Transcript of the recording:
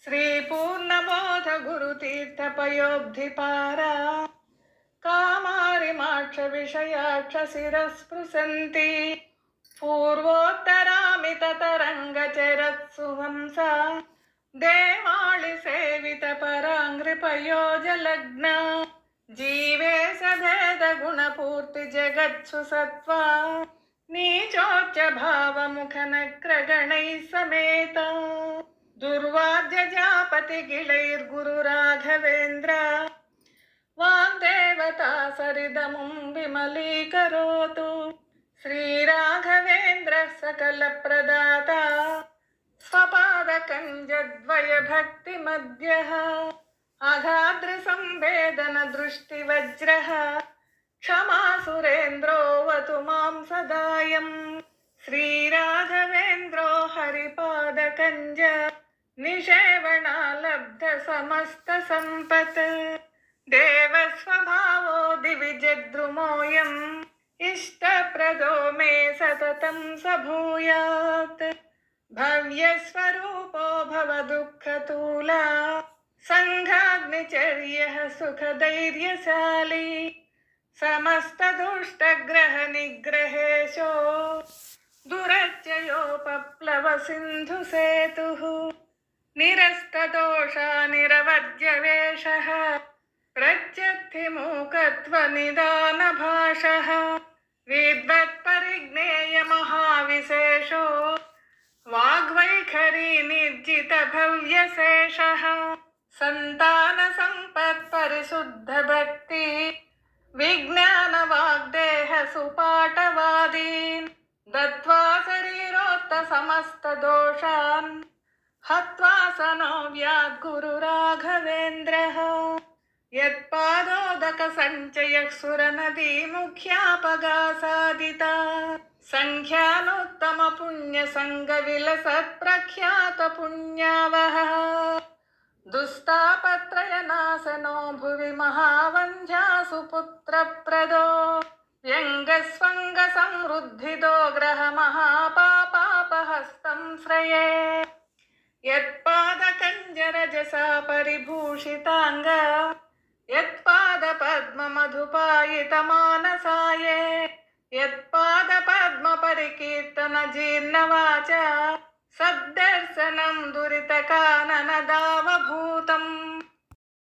श्रीपूर्णबोध गुरुतीर्थपयोब्धिपारा कामारिमाक्ष विषयाक्ष शिरस्पृशन्ति पूर्वोत्तरामिततरङ्गचरत्सु हंसा देवाळि सेवित पराङ्घ्रिपयोजलग्ना जीवे सभेद गुणपूर्ति जगत्सु सत्त्वा नीचोच्च भावमुखनक्रगणैः समेता दुर्वाद्य जापति गिलैर्गुरु राघवेन्द्र वाग्देवता सरिदमुं विमलीकरोतु श्रीराघवेन्द्र सकलप्रदाता स्वपादकञ्जद्वय भक्तिमद्यः अगाद्रसंवेदन दृष्टिवज्रः क्षमा सुरेन्द्रोऽवतु मां सदायम् श्रीराघवेन्द्रो हरिपादकञ्ज निषेवणालब्ध समस्त सम्पत् देवस्वभावो दिविजद्रुमोऽयम् इष्टप्रदो मे सततं स भूयात् भव्यस्वरूपो भवदुःखतूला सङ्घाग्निचर्यः सुखधैर्यशाली समस्तदुष्टग्रहनिग्रहेशो दुरत्ययोपप्लवसिन्धुसेतुः निरस्तदोषा निरवद्यवेषः प्रत्यर्थिमूकत्वनिदानभाषः विद्वत्परिज्ञेयमहाविशेषो वाग्वैखरी निर्जितभव्यशेषः सन्तानसम्पत्परिशुद्धभक्ति विज्ञानवाग्देह सुपाठवादीन् दत्त्वा शरीरोत्तसमस्तदोषान् हत्वा स नो व्याद्गुरुराघवेन्द्रः यत्पादोदकसञ्चयः सुरनदीमुख्यापगासादिता सङ्ख्यानोत्तमपुण्यसङ्गविलसत्प्रख्यातपुण्यावहः दुस्तापत्रयनाशनो भुवि महावन्ध्यासु पुत्रप्रदो व्यङ्गस्वङ्गसमृद्धिदो ग्रहमहापापापहस्तं श्रये यत्पादकञ्जरजसा परिभूषिताङ्ग यत्पादपद्ममधुपायितमानसाये यत्पादपद्मपरिकीर्तनजीर्णवाचा सद्दर्शनं दुरितकाननदावभूतम्